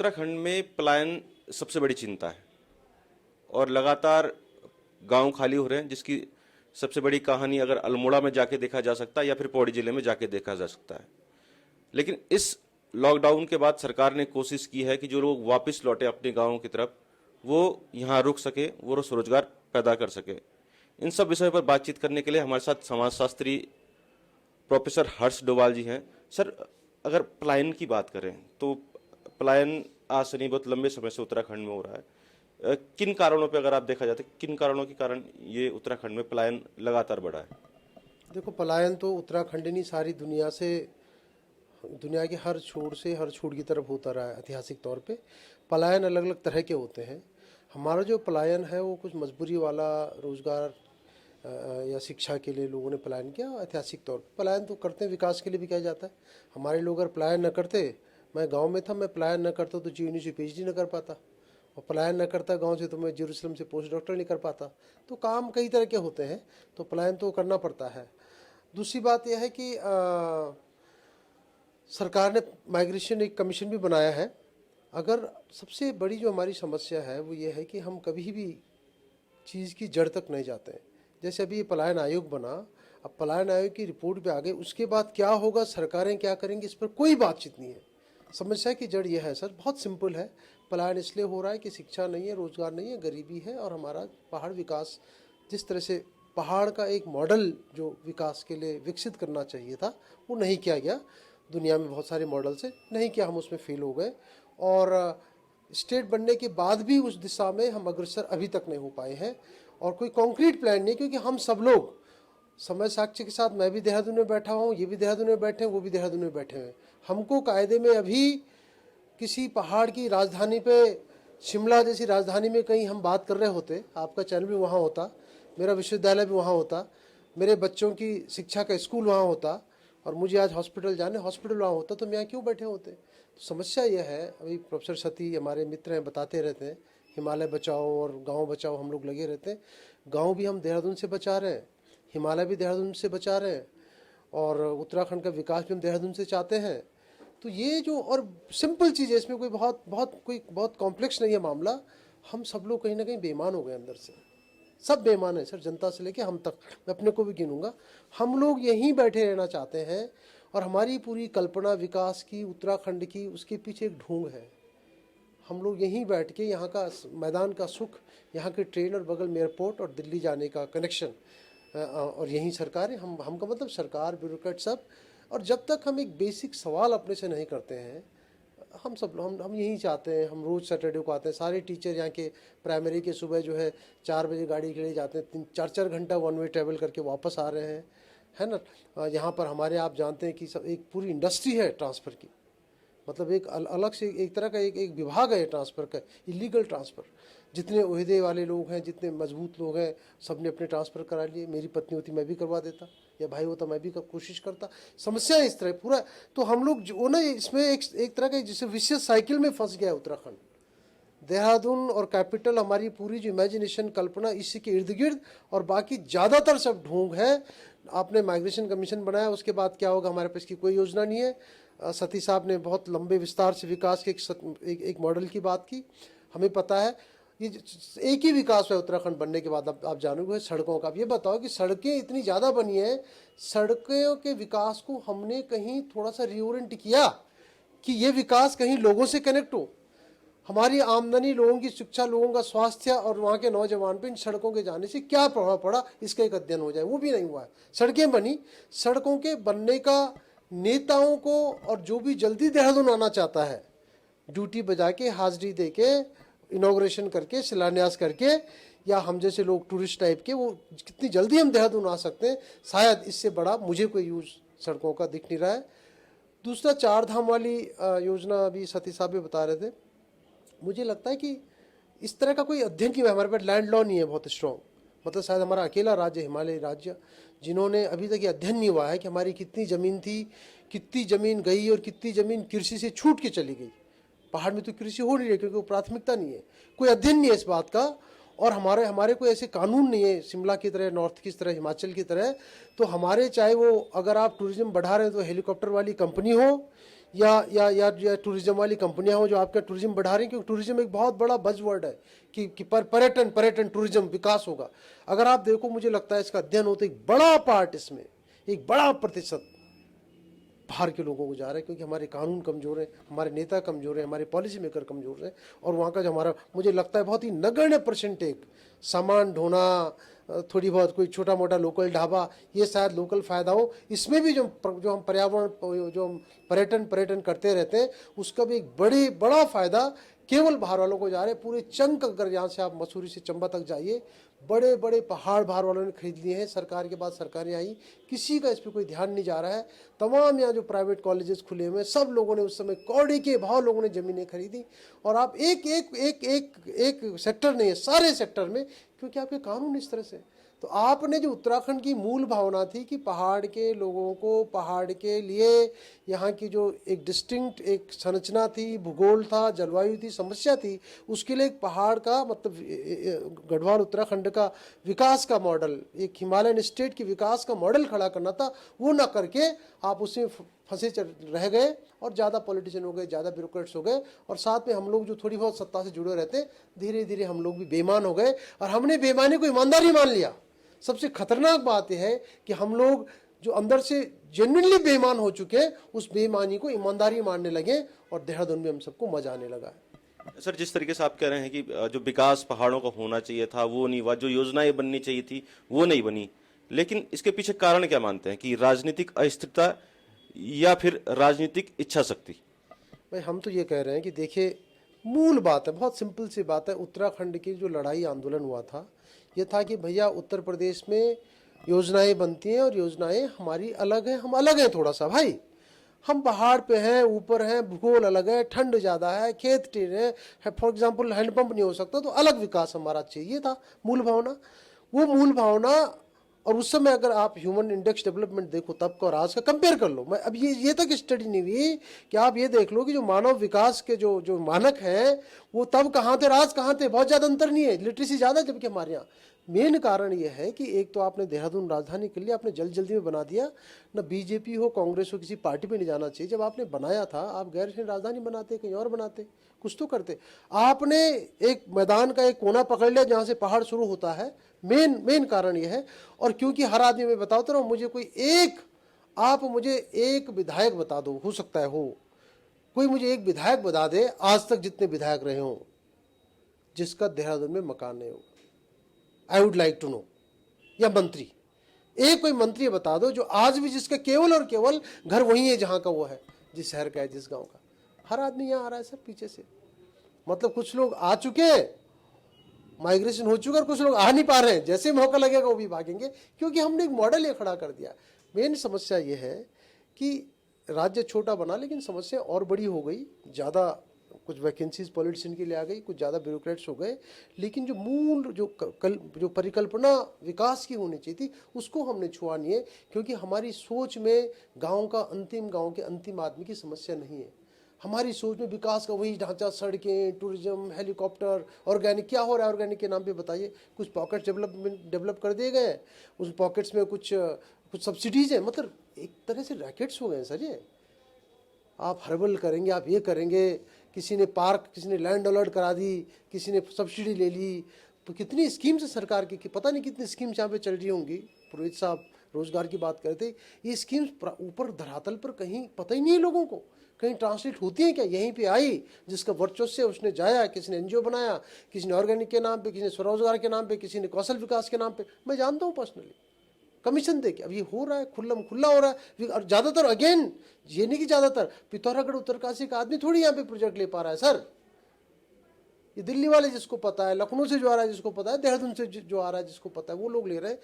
उत्तराखंड में पलायन सबसे बड़ी चिंता है और लगातार गांव खाली हो रहे हैं, जिसकी सबसे बड़ी कहानी अगर अल्मोड़ा में जाके देखा जा सकता है या फिर पौड़ी जिले में जाके देखा जा सकता है। लेकिन इस लॉकडाउन के बाद सरकार ने कोशिश की है कि जो लोग वापस लौटे अपने गांवों की तरफ वो यहाँ रुक सके, वो रोजगार पैदा कर सके। इन सब विषयों पर बातचीत करने के लिए हमारे साथ समाजशास्त्री प्रोफेसर हर्ष डोभाल जी हैं। सर, अगर पलायन की बात करें तो पलायन आज से नहीं, बहुत लंबे समय से उत्तराखंड में हो रहा है। किन कारणों पे अगर आप देखा जाए, किन कारणों के कारण ये उत्तराखंड में पलायन लगातार बढ़ा है? देखो, पलायन तो उत्तराखंड नहीं, सारी दुनिया से, दुनिया के हर छोर से हर छोर की तरफ होता रहा है। ऐतिहासिक तौर पे पलायन अलग अलग तरह के होते हैं। हमारा जो पलायन है वो कुछ मजबूरी वाला, रोजगार या शिक्षा के लिए लोगों ने पलायन किया। ऐतिहासिक तौर पर पलायन तो करते हैं, विकास के लिए भी किया जाता है। हमारे लोग अगर पलायन न करते, मैं गांव में था, मैं पलायन न करता तो जीएनयू से पीएचडी न कर पाता, और पलायन न करता गांव से तो मैं जेरूसलम से पोस्ट डॉक्टर नहीं कर पाता। तो काम कई तरह के होते हैं, तो पलायन तो करना पड़ता है। दूसरी बात यह है कि सरकार ने माइग्रेशन एक कमीशन भी बनाया है। अगर सबसे बड़ी जो हमारी समस्या है वो ये है कि हम कभी भी चीज़ की जड़ तक नहीं जाते हैं। जैसे अभी ये पलायन आयोग बना, अब पलायन आयोग की रिपोर्ट पे आ गए, उसके बाद क्या होगा, सरकारें क्या करेंगी, इस पर कोई बातचीत नहीं है। समस्या की जड़ यह है सर, बहुत सिंपल है। पलायन इसलिए हो रहा है कि शिक्षा नहीं है, रोजगार नहीं है, गरीबी है, और हमारा पहाड़ विकास, जिस तरह से पहाड़ का एक मॉडल जो विकास के लिए विकसित करना चाहिए था वो नहीं किया गया। दुनिया में बहुत सारे मॉडल से नहीं किया, हम उसमें फेल हो गए, और स्टेट बनने के बाद भी उस दिशा में हम अग्रसर अभी तक नहीं हो पाए हैं। और कोई कॉन्क्रीट प्लान नहीं, क्योंकि हम सब लोग समय साक्ष्य के साथ, मैं भी देहरादून में बैठा हूँ, ये भी देहरादून में बैठे हैं, वो भी देहरादून में बैठे हैं। हमको कायदे में अभी किसी पहाड़ की राजधानी पे, शिमला जैसी राजधानी में कहीं हम बात कर रहे होते, आपका चैनल भी वहाँ होता, मेरा विश्वविद्यालय भी वहाँ होता, मेरे बच्चों की शिक्षा का स्कूल वहाँ होता, और मुझे आज हॉस्पिटल जाने, हॉस्पिटल वहाँ होता, तो मैं यहाँ क्यों बैठे होते? तो समस्या यह है, अभी प्रोफेसर सती हमारे मित्र हैं, बताते रहते हैं हिमालय बचाओ और गांव बचाओ, हम लोग लगे रहते हैं। गांव भी हम देहरादून से बचा रहे हैं, हिमालय भी देहरादून से बचा रहे हैं, और उत्तराखंड का विकास भी हम देहरादून से चाहते हैं। तो ये जो, और सिंपल चीज़ है, इसमें कोई बहुत कॉम्प्लेक्स नहीं है मामला। हम सब लोग कहीं ना कहीं बेईमान हो गए अंदर से, सब बेईमान है सर, जनता से लेके हम तक, मैं अपने को भी गिनूंगा। हम लोग यहीं बैठे रहना चाहते हैं, और हमारी पूरी कल्पना विकास की, उत्तराखंड की, उसके पीछे एक ढोंग है। हम लोग यहीं बैठ के यहाँ का मैदान का सुख, यहाँ के ट्रेन और बगल में एयरपोर्ट और दिल्ली जाने का कनेक्शन, और यहीं सरकार है, हमका मतलब सरकार, ब्यूरोक्रेट सब। और जब तक हम एक बेसिक सवाल अपने से नहीं करते हैं, हम यही चाहते हैं। हम रोज़ सैटरडे को आते हैं, सारे टीचर यहाँ के प्राइमरी के सुबह जो है 4 बजे गाड़ी के लिए जाते हैं, 4-4 घंटा वन वे ट्रैवल करके वापस आ रहे हैं, है ना। यहाँ पर हमारे, आप जानते हैं कि सब एक पूरी इंडस्ट्री है ट्रांसफ़र की, मतलब एक अलग से एक तरह का एक विभाग है ट्रांसफ़र का, इलीगल ट्रांसफ़र। जितने ओहदे वाले लोग हैं, जितने मजबूत लोग हैं, सब ने अपने ट्रांसफ़र करा लिए। मेरी पत्नी होती मैं भी करवा देता, या भाई होता मैं भी कोशिश करता। समस्या इस तरह पूरा, तो हम लोग जो ना इसमें एक तरह का जैसे विशेष साइकिल में फंस गया उत्तराखंड। देहरादून और कैपिटल, हमारी पूरी जो इमेजिनेशन, कल्पना इसी के इर्द गिर्द, और बाकी ज़्यादातर सब ढोंग है। आपने माइग्रेशन कमीशन बनाया, उसके बाद क्या होगा, हमारे पास की कोई योजना नहीं है। सती साहब ने बहुत लंबे विस्तार से विकास के एक मॉडल की बात की, हमें पता है। ये एक ही विकास है उत्तराखंड बनने के बाद, आप जानोगे सड़कों का। अब ये बताओ कि सड़कें इतनी ज़्यादा बनी हैं, सड़कों के विकास को हमने कहीं थोड़ा सा रिओरेंट किया कि ये विकास कहीं लोगों से कनेक्ट हो। हमारी आमदनी, लोगों की शिक्षा, लोगों का स्वास्थ्य और वहाँ के नौजवान पे इन सड़कों के जाने से क्या प्रभाव पड़ा, इसका एक अध्ययन हो जाए, वो भी नहीं हुआ है। सड़कें बनी, सड़कों के बनने का नेताओं को, और जो भी जल्दी देहरादून आना चाहता है, ड्यूटी बजा के, हाजिरी दे के, इनॉग्रेशन करके, शिलान्यास करके, या हम जैसे लोग टूरिस्ट टाइप के, वो कितनी जल्दी हम देहरादून आ सकते हैं, शायद इससे बड़ा मुझे कोई यूज सड़कों का दिख नहीं रहा है। दूसरा, 4 धाम वाली योजना अभी सती साहब भी बता रहे थे। मुझे लगता है कि इस तरह का कोई अध्ययन नहीं हुआ। हमारे पास लैंड लॉ नहीं है बहुत स्ट्रॉन्ग, मतलब शायद हमारा अकेला राज्य, हिमालय राज्य, जिन्होंने अभी तक ये अध्ययन नहीं हुआ है कि हमारी कितनी ज़मीन थी, कितनी ज़मीन गई, और कितनी ज़मीन कृषि से छूट के चली गई। पहाड़ में तो कृषि हो नहीं रही, क्योंकि वो प्राथमिकता नहीं है, कोई अध्ययन नहीं है इस बात का। और हमारे कोई ऐसे कानून नहीं है शिमला की तरह, नॉर्थ की तरह, हिमाचल की तरह। तो हमारे, चाहे वो, अगर आप टूरिज्म बढ़ा रहे हैं तो हेलीकॉप्टर वाली कंपनी हो, या टूरिज्म वाली कंपनियां हो जो आपका टूरिज्म बढ़ा रही हैं, क्योंकि टूरिज्म एक बहुत बड़ा बज़वर्ड है कि पर्यटन टूरिज्म विकास होगा। अगर आप देखो, मुझे लगता है इसका अध्ययन होता है, एक बड़ा पार्ट इसमें, एक बड़ा प्रतिशत बाहर के लोगों को जा रहा है, क्योंकि हमारे कानून कमज़ोर हैं, हमारे नेता कमज़ोर हैं, हमारे पॉलिसी मेकर कमज़ोर हैं, और वहाँ का जो हमारा, मुझे लगता है बहुत ही नगण्य परसेंटेज सामान ढोना, थोड़ी बहुत कोई छोटा मोटा लोकल ढाबा, ये शायद लोकल फ़ायदा हो। इसमें भी जो हम पर्यावरण, जो हम पर्यटन करते रहते हैं, उसका भी एक बड़ा फ़ायदा केवल बाहर वालों को जा रहे हैं। पूरे चंक, अगर यहाँ से आप मसूरी से चंबा तक जाइए, बड़े बड़े पहाड़ बाहर वालों ने खरीद लिए हैं। सरकार के बाद सरकारें आई, किसी का इस पर कोई ध्यान नहीं जा रहा है। तमाम यहाँ जो प्राइवेट कॉलेजेस खुले हुए हैं, सब लोगों ने उस समय कौड़ी के भाव लोगों ने ज़मीनें खरीदी। और आप एक सेक्टर नहीं है, सारे सेक्टर में, क्योंकि आपके कानून इस तरह से। तो आपने जो उत्तराखंड की मूल भावना थी कि पहाड़ के लोगों को, पहाड़ के लिए यहाँ की जो एक डिस्टिंक्ट एक संरचना थी, भूगोल था, जलवायु थी, समस्या थी, उसके लिए एक पहाड़ का मतलब गढ़वाल उत्तराखंड का विकास का मॉडल, एक हिमालयन स्टेट की विकास का मॉडल खड़ा करना था, वो ना करके आप उसमें फंसे रह गए और ज़्यादा पॉलिटिशियन हो गए, ज़्यादा ब्यूरोक्रेट्स हो गए, और साथ में हम लोग जो थोड़ी बहुत सत्ता से जुड़े रहते, धीरे धीरे हम लोग भी बेईमान हो गए, और हमने बेईमानी को ईमानदारी मान लिया। सबसे खतरनाक बात यह है कि हम लोग जो अंदर से जेन्युइनली बेईमान हो चुके हैं, उस बेईमानी को ईमानदारी मानने लगे, और देहरादून में हम सबको मजा आने लगा है। सर, जिस तरीके से आप कह रहे हैं कि जो विकास पहाड़ों का होना चाहिए था वो नहीं हुआ, जो योजनाएं बननी चाहिए थी वो नहीं बनी, लेकिन इसके पीछे कारण क्या मानते हैं? कि राजनीतिक अस्थिरता या फिर राजनीतिक इच्छा शक्ति? भाई, हम तो ये कह रहे हैं कि देखिए, मूल बात है, बहुत सिंपल सी बात है। उत्तराखंड की जो लड़ाई आंदोलन हुआ था, ये था कि भैया उत्तर प्रदेश में योजनाएं बनती हैं और योजनाएं हमारी अलग हैं, हम अलग हैं थोड़ा सा। भाई, हम पहाड़ पे हैं, ऊपर हैं, भूगोल अलग है, ठंड ज़्यादा है, खेत टेढ़ है, फॉर एग्जांपल हैंडपंप नहीं हो सकता, तो अलग विकास हमारा चाहिए था। मूल भावना, वो मूल भावना। और उस समय अगर आप ह्यूमन इंडेक्स डेवलपमेंट देखो तब का और आज का कंपेयर कर लो। मैं अब ये तक स्टडी नहीं हुई कि आप ये देख लो कि जो मानव विकास के जो मानक हैं वो तब कहाँ थे, आज कहाँ थे। बहुत ज़्यादा अंतर नहीं है, लिटरेसी ज़्यादा, जबकि हमारे यहाँ मेन कारण ये है कि एक तो आपने देहरादून राजधानी के लिए आपने जल्दी में बना दिया। ना बीजेपी हो, कांग्रेस हो, किसी पार्टी पे नहीं जाना चाहिए। जब आपने बनाया था, आप गैर राजधानी बनाते, कहीं और बनाते, कुछ तो करते। आपने एक मैदान का एक कोना पकड़ लिया जहाँ से पहाड़ शुरू होता है। मेन कारण यह है। और क्योंकि हर आदमी, मैं बताता रहा हूँ, मुझे कोई एक, आप मुझे एक विधायक बता दो, हो सकता है हो कोई, मुझे एक विधायक बता दे आज तक जितने विधायक रहे हों जिसका देहरादून में मकान नहीं होगा। I would like to know. या मंत्री, एक कोई मंत्री बता दो जो आज भी, जिसका केवल और केवल घर वही है जहां का वो है, जिस शहर का है, जिस गांव का। हर आदमी यहां आ रहा है सर पीछे से। मतलब कुछ लोग आ चुके, माइग्रेशन हो चुका, और कुछ लोग आ नहीं पा रहे हैं। जैसे मौका लगेगा वो भी भागेंगे, क्योंकि हमने एक मॉडल ये खड़ा कर दिया। मेन समस्या ये है कि राज्य छोटा बना, लेकिन समस्या और बड़ी हो गई। ज़्यादा कुछ वैकेंसीज पॉलिटिशियन के लिए आ गई, कुछ ज़्यादा ब्यूरोक्रेट्स हो गए, लेकिन जो मूल जो परिकल्पना विकास की होनी चाहिए थी उसको हमने छुआ नहीं है। क्योंकि हमारी सोच में गांव के अंतिम आदमी की समस्या नहीं है। हमारी सोच में विकास का वही ढांचा, सड़कें, टूरिज्म, हेलीकॉप्टर, ऑर्गेनिक। क्या हो रहा है ऑर्गेनिक के नाम पे बताइए? कुछ पॉकेट्स डेवलप कर दिए गए, उस पॉकेट्स में कुछ सब्सिडीज हैं। मतलब एक तरह से रैकेट्स हो गए सर ये। आप हर्बल करेंगे, आप ये करेंगे, किसी ने पार्क, किसी ने लैंड अलॉट करा दी, किसी ने सब्सिडी ले ली। तो कितनी स्कीम्स है सरकार की, कि पता नहीं कितनी स्कीम्स यहाँ पे चल रही होंगी। पुरोहित साहब रोजगार की बात करते, ये स्कीम्स ऊपर धरातल पर कहीं पता ही नहीं है लोगों को, कहीं ट्रांसलेट होती हैं क्या? यहीं पे आई, जिसका वर्चस्व से उसने जाया, किसी ने एनजीओ बनाया, किसी ने ऑर्गेनिक के नाम पे, किसी ने स्वरोजगार के नाम पे, किसी ने कौशल विकास के नाम पे। मैं जानता हूँ पर्सनली, कमीशन दे के। अब ये हो रहा है, खुला हो रहा है। और ज़्यादातर, अगेन ये नहीं कि ज़्यादातर, पिथौरागढ़ उत्तरकाशी का आदमी थोड़ी यहाँ पे प्रोजेक्ट ले पा रहा है सर। ये दिल्ली वाले जिसको पता है, लखनऊ से जो आ रहा है जिसको पता है, देहरादून से जो आ रहा है जिसको पता है, वो लोग ले रहे हैं।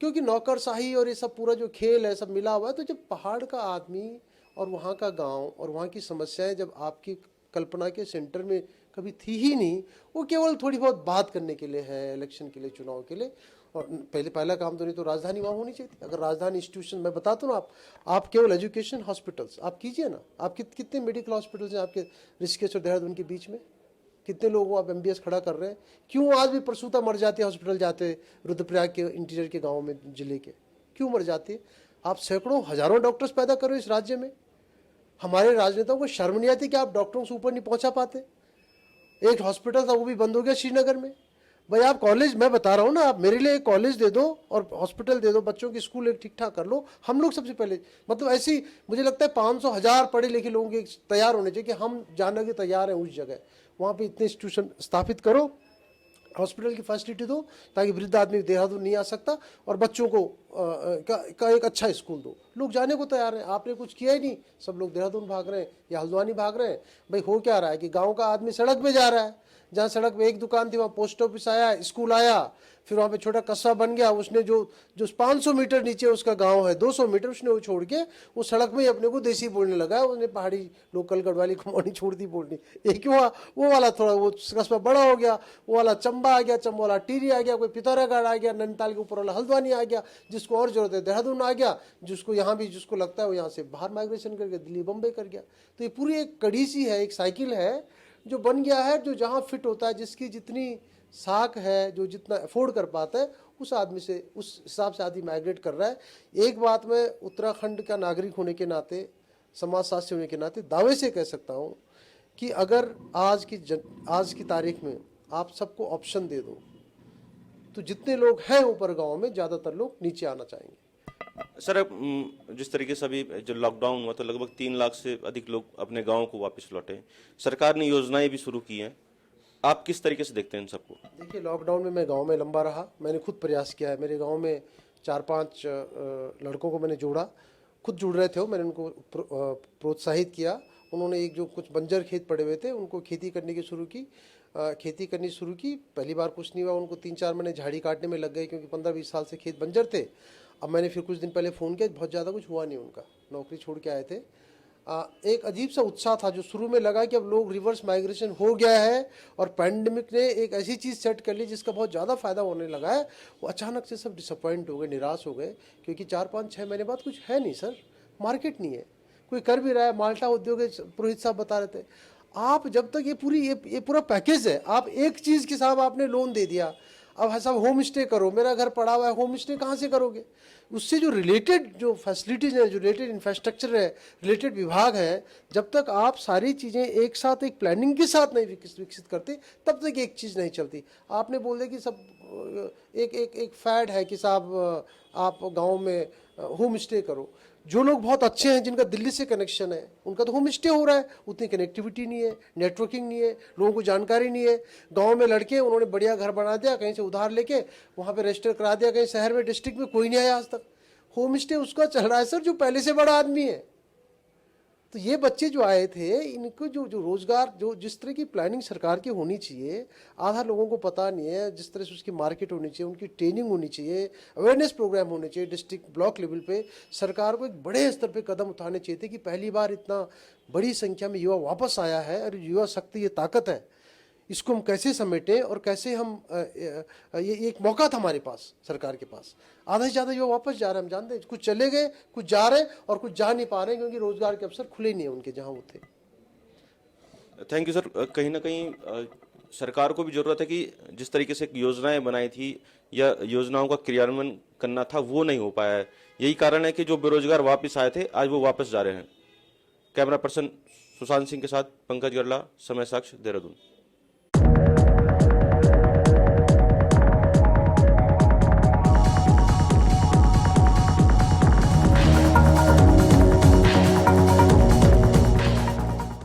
क्योंकि नौकरशाही और ये सब पूरा जो खेल है सब मिला हुआ है। तो जब पहाड़ का आदमी और वहाँ का गाँव और वहाँ की समस्याएँ जब आपकी कल्पना के सेंटर में कभी थी ही नहीं, वो केवल थोड़ी बहुत बात करने के लिए है, इलेक्शन के लिए, चुनाव के लिए। और पहला काम तो नहीं तो राजधानी वहाँ होनी चाहिए थी। अगर राजधानी इंस्टीट्यूशन, मैं बताता हूँ आप केवल एजुकेशन हॉस्पिटल्स आप कीजिए ना। आप कितने मेडिकल हॉस्पिटल्स हैं आपके ऋषिकेश और देहरादून के बीच में? कितने लोगों को आप MBS खड़ा कर रहे हैं? क्यों आज भी प्रसूता मर जाती है हॉस्पिटल जाते, रुद्रप्रयाग के इंटीरियर के गाँव में, जिले के, क्यों मर जाती है? आप सैकड़ों हजारों डॉक्टर्स पैदा करो इस राज्य में, हमारे राजनेताओं को शर्म नहीं आती कि आप डॉक्टरों से ऊपर नहीं पहुंचा पाते। एक हॉस्पिटल था वो भी बंद हो गया श्रीनगर में। भाई आप कॉलेज, मैं बता रहा हूँ ना, आप मेरे लिए एक कॉलेज दे दो और हॉस्पिटल दे दो, बच्चों की स्कूल एक ठीक ठाक कर लो। हम लोग सबसे पहले, मतलब ऐसी मुझे लगता है 500,000 पढ़े लिखे लोगों के तैयार होने चाहिए कि हम जाने के तैयार हैं उस जगह, वहाँ पे इतने इंस्टीट्यूशन स्थापित करो, हॉस्पिटल की फैसिलिटी दो ताकि वृद्ध आदमी देहरादून नहीं आ सकता, और बच्चों को का एक अच्छा स्कूल दो। लोग जाने को तैयार हैं। आपने कुछ किया ही नहीं, सब लोग देहरादून भाग रहे हैं या हल्द्वानी भाग रहे हैं। भाई हो क्या रहा है कि गांव का आदमी सड़क पे जा रहा है, जहाँ सड़क पे एक दुकान थी वहाँ पोस्ट ऑफिस आया, स्कूल आया, फिर वहाँ पे छोटा कस्बा बन गया। उसने जो 500 मीटर नीचे उसका गांव है, 200 मीटर उसने वो छोड़ के वो सड़क में ही अपने को देसी बोलने लगा। उसने पहाड़ी लोकल गढ़वाली कमौनी छोड़ दी बोलनी। एक वो वाला थोड़ा वो कस्बा बड़ा हो गया, वो वाला चंबा आ गया, चंबा वाला टीरी आ गया, कोई पिथौरागढ़ आ गया, नैनीताल के ऊपर वाला हल्द्वानी आ गया, जिसको और जरूरत है देहरादून आ गया, जिसको यहाँ भी जिसको लगता है वो यहाँ से बाहर माइग्रेशन कर गया, दिल्ली बम्बई कर गया। तो ये पूरी एक कड़ी सी है, एक साइकिल है जो बन गया है, जो जहाँ फिट होता है, जिसकी जितनी साख है, जो जितना अफोर्ड कर पाता है, उस आदमी से उस हिसाब से आदमी माइग्रेट कर रहा है। एक बात मैं उत्तराखंड का नागरिक होने के नाते, समाजशास्त्री होने के नाते दावे से कह सकता हूँ कि अगर आज की तारीख में आप सबको ऑप्शन दे दो तो जितने लोग हैं ऊपर गांव में, ज़्यादातर लोग नीचे आना चाहेंगे। सर, जिस तरीके से अभी जो लॉकडाउन हुआ तो लगभग 3 लाख से अधिक लोग अपने गांव को वापस लौटे। सरकार ने योजनाएं भी शुरू की हैं, आप किस तरीके से देखते हैं इन सबको? देखिए, लॉकडाउन में मैं गांव में लंबा रहा, मैंने खुद प्रयास किया है। मेरे गांव में 4-5 लड़कों को मैंने जोड़ा, खुद जुड़ रहे थे वो, मैंने उनको प्रोत्साहित किया। उन्होंने एक जो कुछ बंजर खेत पड़े हुए थे उनको खेती करने की खेती करनी शुरू की। पहली बार कुछ नहीं हुआ, उनको 3-4 महीने झाड़ी काटने में लग गए क्योंकि 15-20 साल से खेत बंजर थे। अब मैंने फिर कुछ दिन पहले फ़ोन किया, बहुत ज़्यादा कुछ हुआ नहीं, उनका नौकरी छोड़ के आए थे। एक अजीब सा उत्साह था जो शुरू में लगा कि अब लोग रिवर्स माइग्रेशन हो गया है और पैंडेमिक ने एक ऐसी चीज़ सेट कर ली जिसका बहुत ज़्यादा फायदा होने लगा है। वो अचानक से सब डिसअपॉइंट हो गए, निराश हो गए, क्योंकि 4-5-6 महीने बाद कुछ है नहीं सर, मार्केट नहीं है, कोई कर भी रहा है। माल्टा उद्योग पुरोहित साहब बता रहे थे, आप जब तक ये पूरा पैकेज है, आप एक चीज़ के साथ आपने लोन दे दिया, अब साहब होम स्टे करो, मेरा घर पड़ा हुआ है, होम स्टे कहाँ से करोगे? उससे जो रिलेटेड जो फैसिलिटीज़ हैं, जो रिलेटेड इंफ्रास्ट्रक्चर है, रिलेटेड विभाग है, जब तक आप सारी चीज़ें एक साथ एक प्लानिंग के साथ नहीं विकसित करते, तब तक एक चीज़ नहीं चलती। आपने बोल दिया कि सब एक फैड है कि साहब आप गांव में होम स्टे करो। जो लोग बहुत अच्छे हैं, जिनका दिल्ली से कनेक्शन है, उनका तो होम स्टे हो रहा है, उतनी कनेक्टिविटी नहीं है, नेटवर्किंग नहीं है, लोगों को जानकारी नहीं है। गांव में लड़के उन्होंने बढ़िया घर बना दिया, कहीं से उधार लेके वहाँ पे रजिस्टर करा दिया, कहीं शहर में डिस्ट्रिक्ट में कोई नहीं आया आज तक। होम स्टे उसका चल रहा है सर जो पहले से बड़ा आदमी है। तो ये बच्चे जो आए थे, इनको जो रोजगार, जो जिस तरह की प्लानिंग सरकार की होनी चाहिए, आधा लोगों को पता नहीं है। जिस तरह से उसकी मार्केट होनी चाहिए, उनकी ट्रेनिंग होनी चाहिए, अवेयरनेस प्रोग्राम होने चाहिए डिस्ट्रिक्ट ब्लॉक लेवल पे। सरकार को एक बड़े स्तर पे कदम उठाने चाहिए थे कि पहली बार इतना बड़ी संख्या में युवा वापस आया है, और युवा शक्ति ये ताकत है, इसको हम कैसे समेटें और कैसे हम ये एक मौका था हमारे पास, सरकार के पास। आधा से ज़्यादा युवा वापस जा रहे हैं, हम जानते हैं, कुछ चले गए, कुछ जा रहे हैं और कुछ जा नहीं पा रहे हैं क्योंकि रोजगार के अवसर खुले नहीं है उनके जहाँ वो थे। Thank you sir. कहीं ना कहीं सरकार को भी जरूरत है कि जिस तरीके से योजनाएं बनाई थी या योजनाओं का क्रियान्वयन करना था वो नहीं हो पाया है। यही कारण है कि जो बेरोजगार वापस आए थे आज वो वापस जा रहे हैं। कैमरा पर्सन सुशांत सिंह के साथ पंकज गरला, समय साक्ष्य, देहरादून।